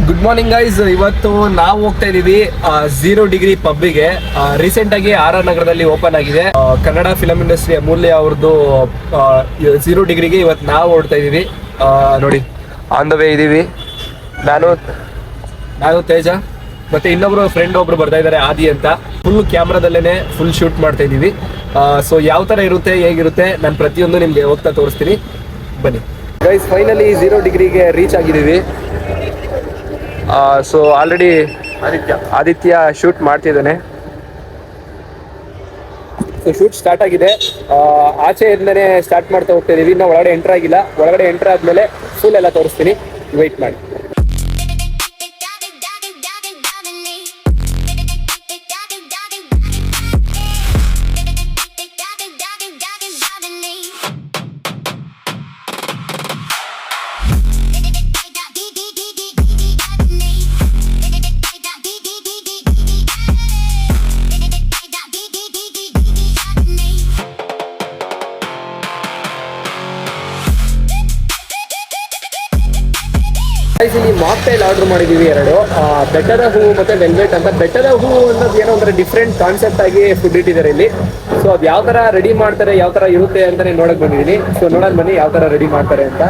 Good morning guys. ಇವತ್ತು ನಾವು ಹೋಗ್ತಾ ಇದೀವಿ 0 ಡಿಗ್ರಿ ಪಬ್ಬಿಗೆ. ರೀಸೆಂಟ್ ಆಗಿ ಆರ್ ನಗರದಲ್ಲಿ ಓಪನ್ ಆಗಿದೆ. ಕನ್ನಡ ಫಿಲಂ ಇಂಡಸ್ಟ್ರಿ ಅಮೂಲ್ಯ ಅವ್ರದ್ದು 0 ಡಿಗ್ರಿಗೆ ಇವತ್ತು ನಾವು ಓಡ್ತಾ ಇದೀವಿ. ನೋಡಿ, ಆನ್ ದ ವೇ ಇದೀವಿ. ನಾನು ತೇಜ ಮತ್ತೆ ಇನ್ನೊಬ್ರು ಫ್ರೆಂಡ್ ಒಬ್ರು ಬರ್ತಾ ಇದ್ದಾರೆ, ಆದಿ ಅಂತ. ಫುಲ್ ಕ್ಯಾಮ್ರಾದಲ್ಲೇನೆ ಫುಲ್ ಶೂಟ್ ಮಾಡ್ತಾ ಇದೀವಿ. ಸೊ ಯಾವ ತರ ಇರುತ್ತೆ, ಹೇಗಿರುತ್ತೆ, ನಾನು ಪ್ರತಿಯೊಂದು ನಿಮ್ಗೆ ಹೋಗ್ತಾ ತೋರಿಸ್ತೀನಿ, ಬನ್ನಿ ಗೈಸ್. ಫೈನಲಿ 0 ಡಿಗ್ರಿಗೆ ರೀಚ್ ಆಗಿದ್ದೀವಿ. ಸೊ ಆಲ್ರೆಡಿ ಆದಿತ್ಯ ಶೂಟ್ ಮಾಡ್ತಿದ್ದಾನೆ. ಸೊ ಶೂಟ್ ಸ್ಟಾರ್ಟ್ ಆಗಿದೆ. ಆಚೆಯಿಂದನೇ ಸ್ಟಾರ್ಟ್ ಮಾಡ್ತಾ ಹೋಗ್ತಾ ಇದೀವಿ. ನಾವು ಒಳಗಡೆ ಎಂಟರ್ ಆಗಿಲ್ಲ. ಒಳಗಡೆ ಎಂಟರ್ ಆದ್ಮೇಲೆ ಫುಲ್ ಎಲ್ಲ ತೋರಿಸ್ತೀನಿ, ವೆಯ್ಟ್ ಮಾಡಿ. ಇಲ್ಲಿ ಮಾಕ್ಟೈಲ್ ಆರ್ಡರ್ ಮಾಡಿದೀವಿ 2. ಬೆಟ್ಟದ ಹೂವು ಮತ್ತೆ ವೆಲ್ವೆಟ್ ಅಂತ. ಬೆಟ್ಟದ ಹೂವು ಅನ್ನೋದು ಏನೋ ಒಂಥರ ಡಿಫ್ರೆಂಟ್ ಕಾನ್ಸೆಪ್ಟ್ ಆಗಿ ಫುಡ್ ಇಟ್ಟಿದ್ದಾರೆ ಇಲ್ಲಿ. ಸೊ ಅದು ಯಾವ ತರ ರೆಡಿ ಮಾಡ್ತಾರೆ, ಯಾವ ತರ ಇರುತ್ತೆ ಅಂತಾನೆ ನೋಡಕ್ ಬಂದಿದ್ದೀನಿ. ಸೊ ನೋಡೋಣ ಬನ್ನಿ ಯಾವ ತರ ರೆಡಿ ಮಾಡ್ತಾರೆ ಅಂತ.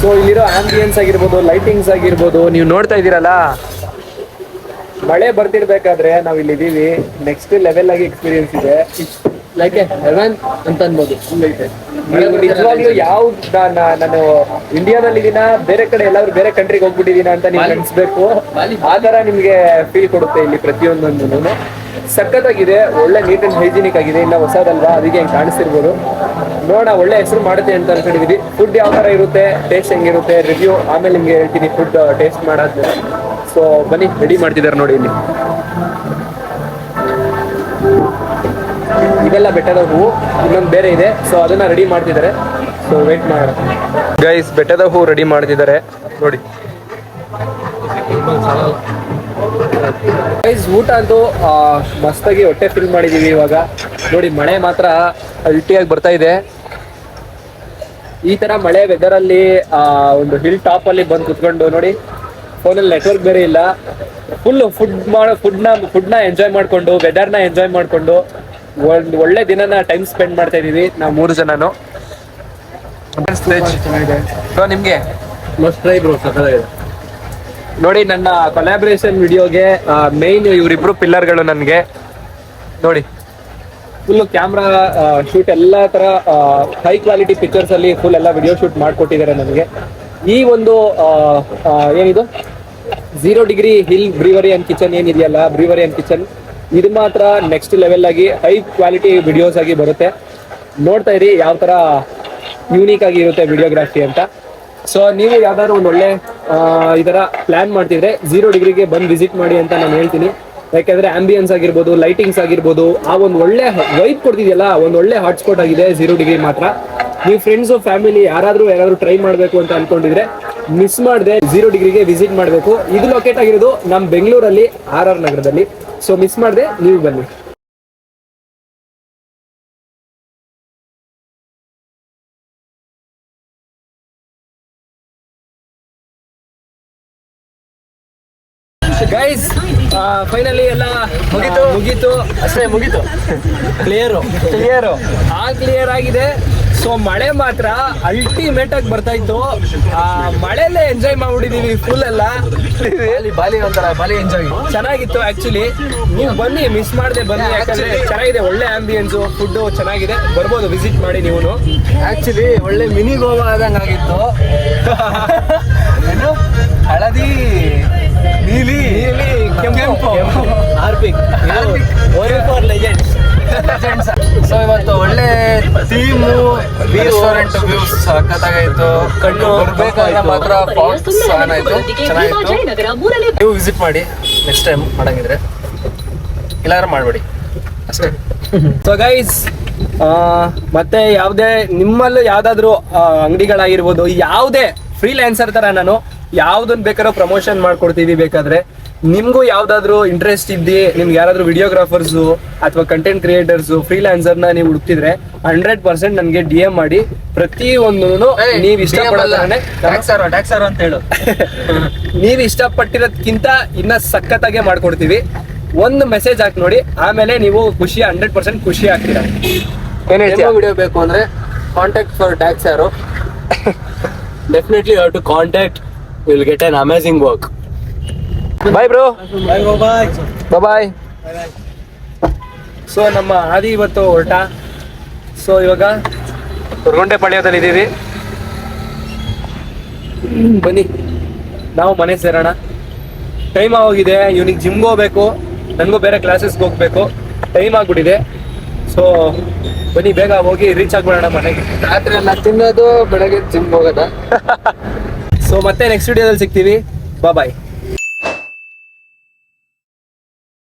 ಸೊ ಇಲ್ಲಿರೋ ಆಂಬಿಯನ್ಸ್ ಆಗಿರ್ಬೋದು, ಲೈಟಿಂಗ್ಸ್ ಆಗಿರ್ಬೋದು, ನೀವು ನೋಡ್ತಾ ಇದ್ದೀರಲ್ಲ, ಮಳೆ ಬರ್ತಿರ್ಬೇಕಾದ್ರೆ ನಾವ್ ಇಲ್ಲಿ ಇದೀವಿ. ನೆಕ್ಸ್ಟ್ ಲೆವೆಲ್ ಆಗಿ ಎಕ್ಸ್ಪೀರಿಯನ್ಸ್ ಇದೆ. ಲೈಕ್ ಹೆವೆನ್ ಅಂತ ಅನ್ಬೋದು. ನಿಜವಾಗ್ಲೂ ಯಾವ ನಾನು ಇಂಡಿಯಾದಲ್ಲಿ ಇದೀನ, ಬೇರೆ ಕಡೆ ಎಲ್ಲಾದ್ರೂ ಬೇರೆ ಕಂಟ್ರಿಗೆ ಹೋಗ್ಬಿಟ್ಟಿದೀನ ಅಂತ ನೀವು ಅನ್ಸ್ಬೇಕು. ಆ ತರ ನಿಮ್ಗೆ ಫೀಲ್ ಕೊಡುತ್ತೆ ಇಲ್ಲಿ ಪ್ರತಿಯೊಂದೊಂದು. ಸಖತ್ತಾಗಿದೆ, ಒಳ್ಳೆ ನೀಟ್ ಅಂಡ್ ಹೈಜಿನಿಕ್ ಆಗಿದೆ. ಇನ್ನ ಹೊಸದಲ್ವಾ, ಅದಕ್ಕೆ ಹೆಂಗ್ ಕಾಣಿಸ್ತಿರ್ಬೋದು. ನೋಡೋಣ, ಒಳ್ಳೆ ಹೆಸರು ಮಾಡುತ್ತೆ ಅಂತ ಅನ್ಕೊಂಡಿದೀವಿ. ಫುಡ್ ಯಾವ ತರ ಇರುತ್ತೆ, ಟೇಸ್ಟ್ ಹೆಂಗಿರುತ್ತೆ, ರಿವ್ಯೂ ಆಮೇಲೆ ನಿಮ್ಗೆ ಹೇಳ್ತೀನಿ ಫುಡ್ ಟೇಸ್ಟ್ ಮಾಡೋದ್ಮೇಲೆ. ಸೊ ಬನ್ನಿ, ರೆಡಿ ಮಾಡ್ತಿದ್ದಾರೆ ನೋಡಿ ಇಲ್ಲಿ. ಇದೆಲ್ಲ ಬೆಟ್ಟದ ಹೂವು, ಇನ್ನೊಂದು ಬೇರೆ ಇದೆ. ಸೊ ಅದನ್ನ ರೆಡಿ ಮಾಡ್ತಿದ್ದಾರೆ. ಸೊ ವೇಟ್ ಮಾಡೋಣ ಗೈಸ್. ಬೆಟ್ಟದ ಹೂವು ರೆಡಿ ಮಾಡ್ತಿದ್ದಾರೆ ನೋಡಿ ಗೈಸ್. ಊಟ ಅಂತೂ ಮಸ್ತಾಗಿ ಹೊಟ್ಟೆ ಫಿಲ್ ಮಾಡಿದೀವಿ ಇವಾಗ. ನೋಡಿ, ಮಳೆ ಮಾತ್ರ ಅಲ್ಟಿಯಾಗಿ ಬರ್ತಾ ಇದೆ. ಈ ತರ ಮಳೆ ವೆದರ್ ಅಲ್ಲಿ ಒಂದು ಹಿಲ್ ಟಾಪ್ ಅಲ್ಲಿ ಬಂದು ಕುತ್ಕೊಂಡು ನೋಡಿ, ಫೋನಲ್ಲಿ ನೆಟ್ವರ್ಕ್ ಬೇರೆ ಇಲ್ಲ. ಫುಲ್ ಫುಡ್ನ ಎಂಜಾಯ್ ಮಾಡ್ಕೊಂಡು, ವೆದರ್ನ ಎಂಜಾಯ್ ಮಾಡ್ಕೊಂಡು ಒಂದು ಒಳ್ಳೆ ದಿನನ ಟೈಮ್ ಸ್ಪೆಂಡ್ ಮಾಡ್ತಾ ಇದೀವಿ ನಾವು 3 ಜನನು. ನಿಮ್ಗೆ ಮಸ್ಟ್ ಟ್ರೈ ಬ್ರೋ, ಸಕ್ಕತ್ತಾಗಿದೆ ನೋಡಿ. ನನ್ನ ಕೊಲಾಬ್ರೇಷನ್ ವಿಡಿಯೋಗೆ ಮೇನ್ ಇವರಿಬ್ರು ಪಿಲ್ಲರ್ಗಳು ನನಗೆ. ನೋಡಿ, ಫುಲ್ ಕ್ಯಾಮ್ರಾ ಶೂಟ್ ಎಲ್ಲ ತರ ಹೈ ಕ್ವಾಲಿಟಿ ಪಿಕ್ಚರ್ಸ್ ಅಲ್ಲಿ ಫುಲ್ ಎಲ್ಲ ವಿಡಿಯೋ ಶೂಟ್ ಮಾಡ್ಕೊಟ್ಟಿದ್ದಾರೆ ನನಗೆ. ಈ ಒಂದು ಏನಿದು 0 ಡಿಗ್ರಿ ಹಿಲ್ ಬ್ರೀವರಿ ಅಂಡ್ ಕಿಚನ್ ಏನಿದೆಯಲ್ಲ, ಬ್ರೀವರಿ ಅಂಡ್ ಕಿಚನ್, ಇದು ಮಾತ್ರ ನೆಕ್ಸ್ಟ್ ಲೆವೆಲ್ ಆಗಿ ಹೈ ಕ್ವಾಲಿಟಿ ವಿಡಿಯೋಸ್ ಆಗಿ ಬರುತ್ತೆ. ನೋಡ್ತಾ ಇರಿ ಯಾವ ತರ ಯೂನಿಕ್ ಆಗಿ ಇರುತ್ತೆ ವಿಡಿಯೋಗ್ರಾಫಿ ಅಂತ. ಸೊ ನೀವು ಯಾವ್ದಾದ್ರು ಒಂದು ಒಳ್ಳೆ ಈ ತರ ಪ್ಲಾನ್ ಮಾಡ್ತಿದ್ರೆ 0 ಡಿಗ್ರಿಗೆ ಬಂದು ವಿಸಿಟ್ ಮಾಡಿ ಅಂತ ನಾನು ಹೇಳ್ತೀನಿ. ಯಾಕಂದ್ರೆ ಆಂಬಿಯನ್ಸ್ ಆಗಿರ್ಬೋದು, ಲೈಟಿಂಗ್ಸ್ ಆಗಿರ್ಬೋದು, ಆ ಒಂದು ಒಳ್ಳೆ ವೈಬ್ ಕೊಡ್ತಿದೆಯಲ್ಲ, ಒಂದು ಒಳ್ಳೆ ಹಾಟ್ಸ್ಪಾಟ್ ಆಗಿದೆ 0 ಡಿಗ್ರಿ ಮಾತ್ರ. ನೀವು ಫ್ರೆಂಡ್ಸು, ಫ್ಯಾಮಿಲಿ ಯಾರಾದ್ರೂ ಟ್ರೈ ಮಾಡಬೇಕು ಅಂತ ಅನ್ಕೊಂಡಿದ್ರೆ ಮಿಸ್ ಮಾಡದೆ 0 ಡಿಗ್ರಿಗೆ ವಿಸಿಟ್ ಮಾಡಬೇಕು. ಇದು ಲೊಕೇಟ್ ಆಗಿರೋದು ನಮ್ಮ ಬೆಂಗಳೂರಲ್ಲಿ RR ನಗರದಲ್ಲಿ. ಸೊ ಮಿಸ್ ಮಾಡದೆ ನೀವು ಬನ್ನಿ. ಗೈಸ್, ಫೈನಲಿ ಎಲ್ಲ ಮುಗೀತು ಅಷ್ಟೇ, ಮುಗೀತು. ಕ್ಲಿಯರ್ ಆಗಿದೆ. ಸೊ ಮಳೆ ಮಾತ್ರ ಅಲ್ಟಿಮೇಟ್ ಆಗಿ ಬರ್ತಾ ಇತ್ತು. ಮಳೆಯಲ್ಲೇ ಎಂಜಾಯ್ ಮಾಡ್ಬಿಟ್ಟಿದೀವಿ ಫುಲ್ ಎಲ್ಲ. ಬಾಲಿ ಎಂಜಾಯ್ ಚೆನ್ನಾಗಿತ್ತು ಆಕ್ಚುಲಿ. ನೀವು ಬನ್ನಿ, ಮಿಸ್ ಮಾಡದೆ ಬನ್ನಿ. ಯಾಕಂದ್ರೆ ಚೆನ್ನಾಗಿದೆ, ಒಳ್ಳೆ ಆಂಬಿಯನ್ಸು, ಫುಡ್ ಚೆನ್ನಾಗಿದೆ. ಬರ್ಬೋದು, ವಿಸಿಟ್ ಮಾಡಿ ನೀವು. ಆಕ್ಚುಲಿ ಒಳ್ಳೆ ಮಿನಿ ಗೋವಾ ಆದಂಗೆ ಆಗಿತ್ತು. ಹಳದಿ, ನೀಲಿ, ಕೆಂಪು, ಹಾರ್ಪಿಕ್. ಸೊ ಇವತ್ತು ಒಳ್ಳೆ ಥೀಮು, ರೆಸ್ಟೋರೆಂಟ್ ವ್ಯೂಸ್ ಸಖತ್ತಾಗಿತ್ತು. ಕಣ್ಣು ಬರ್ಬೇಕಾದ್ರೆ ಮಾತ್ರ ಚೆನ್ನಾಗಿತ್ತು. ನೀವು ವಿಸಿಟ್ ಮಾಡಿ ನೆಕ್ಸ್ಟ್ ಟೈಮ್ ಮಾಡಂಗಿದ್ರೆ, ಎಲ್ಲಾರು ಮಾಡಬೇಡಿ ಅಷ್ಟೇ. ಸೊ ಗೈಸ್, ಮತ್ತೆ ಯಾವುದೇ ನಿಮ್ಮಲ್ಲೂ ಯಾವ್ದಾದ್ರು ಅಂಗಡಿಗಳಾಗಿರ್ಬೋದು, ಯಾವುದೇ ಫ್ರೀಲ್ಯಾನ್ಸರ್ ತರ ನಾನು ಯಾವ್ದನ್ ಬೇಕಾದ್ರೂ ಪ್ರಮೋಷನ್ ಮಾಡ್ಕೊಡ್ತೀವಿ. ಬೇಕಾದ್ರೆ ನಿಮ್ಗೂ ಯಾವ್ದಾದ್ರು ಇಂಟ್ರೆಸ್ಟ್ ಇದ್ದಿ, ನಿಮ್ಗೆ ಯಾರಾದ್ರೂ ವಿಡಿಯೋಗ್ರಾಫರ್ಸು ಅಥವಾ ಕಂಟೆಂಟ್ ಕ್ರಿಯೇಟರ್ಸು ಫ್ರೀಲಾನ್ಸರ್ನ ನೀವು ಹುಡುಕ್ತಿದ್ರೆ 100% ನನಗೆ DM ಮಾಡಿ. ಪ್ರತಿ ಒಂದು ನೀವ್ ಇಷ್ಟಪಡೋದಾನೆ ಟ್ಯಾಕ್ಸರ್ ಅಂತ ಹೇಳು. ನೀವ್ ಇಷ್ಟಪಟ್ಟಿರೋದ್ಕಿಂತ ಇನ್ನ ಸಖತ್ತಾಗೆ ಮಾಡ್ಕೊಡ್ತೀವಿ. ಒಂದು ಮೆಸೇಜ್ ಹಾಕಿ ನೋಡಿ, ಆಮೇಲೆ ನೀವು 100% ಖುಷಿ ಆಗ್ತೀರಾ. ಏನ್ ಹೇಳ್ತೀಯ? ವಿಡಿಯೋ ಬೇಕು ಅಂದ್ರೆ ಕಾಂಟ್ಯಾಕ್ಟ್ ಫಾರ್ ಟ್ಯಾಕ್ಸರ್. Definitely you have to contact, you will get an amazing work. Bye bro. Bye bye. So ನಮ್ಮ ಆದಿ ಇವತ್ತು ಹೊರಟ. ಸೊ ಇವಾಗ ಹೊರಗೊಂಡೆ ಪಾಳ್ಯದಲ್ಲಿ ಇದ್ದೀವಿ. ಬನ್ನಿ ನಾವು ಮನೆ ಸೇರೋಣ. ಟೈಮ್ ಆಗೋಗಿದೆ. ಇವನಿಗೆ ಜಿಮ್ಗೆ ಹೋಗ್ಬೇಕು, ನನಗೂ ಬೇರೆ ಕ್ಲಾಸಸ್ಗೆ ಹೋಗ್ಬೇಕು. ಟೈಮ್ ಆಗ್ಬಿಟ್ಟಿದೆ. ಸೊ ಬನ್ನಿ ಬೇಗ ಹೋಗಿ ರೀಚ್ ಆಗ್ಬಿಡೋಣ ಮನೆಗೆ. ರಾತ್ರಿ ಎಲ್ಲ ತಿನ್ನೋದು, ಬೆಳಗ್ಗೆ ಜಿಮ್ ಹೋಗೋದ. ಸೊ ಮತ್ತೆ ನೆಕ್ಸ್ಟ್ ವಿಡಿಯೋದಲ್ಲಿ ಸಿಗ್ತೀವಿ. ಬಾಯ್.